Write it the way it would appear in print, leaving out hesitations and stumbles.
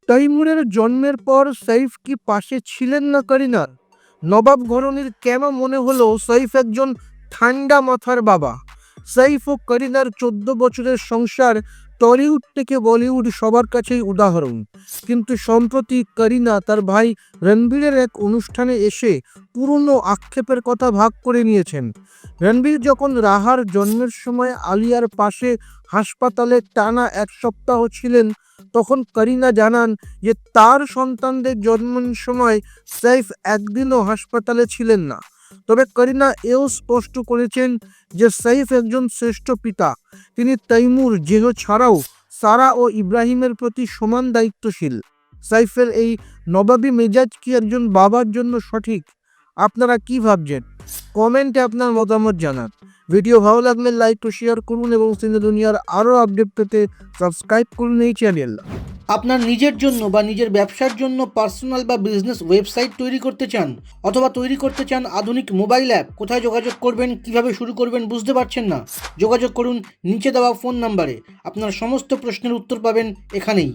তৈমুরের জন্মের পর সৈফ কি পাশে ছিলেন না করিনার? নবাব ঘরানার কেন মনে হলো সৈফ একজন ঠান্ডা মাথার বাবা? সৈফ ও করিনার 14 বছরের সংসার টলিউড থেকে বলিউড সবার কাছেই উদাহরণ। কিন্তু সম্প্রতি করিনা তার ভাই রণবীরের এক অনুষ্ঠানে এসে পুরনো আক্ষেপের কথা ভাগ করে নিয়েছেন। রণবীর যখন রাহার জন্মের সময় আলিয়ার পাশে হাসপাতালে টানা 1 সপ্তাহ ছিলেন, তখন করিনা জানান যে তার সন্তানদের জন্মের সময় সৈফ একদিনও হাসপাতালে ছিলেন না। তবে করিনা এও স্পষ্ট করেছেন যে সৈফ একজন শ্রেষ্ঠ পিতা। তিনি তৈমুর, জেহ ছাড়াও সারা ও ইব্রাহিমের প্রতি সমান দায়িত্বশীল। সৈফের এই নবাবী মেজাজ কি একজন বাবার জন্য সঠিক? আপনারা কি ভাবছেন? কমেন্টে আপনার মতামত জানান। ভিডিও ভালো লাগলে লাইক ও শেয়ার করুন এবং সিনে দুনিয়ার আরও আপডেট পেতে সাবস্ক্রাইব করুন এই চ্যানেল। আপনার নিজের জন্য বা নিজের ব্যবসার জন্য পার্সোনাল বা বিজনেস ওয়েবসাইট তৈরি করতে চান, অথবা তৈরি করতে চান আধুনিক মোবাইল অ্যাপ, কোথায় যোগাযোগ করবেন, কিভাবে শুরু করবেন বুঝতে পারছেন না? যোগাযোগ করুন নিচে দেওয়া ফোন নাম্বারে। আপনার সমস্ত প্রশ্নের উত্তর পাবেন এখানেই।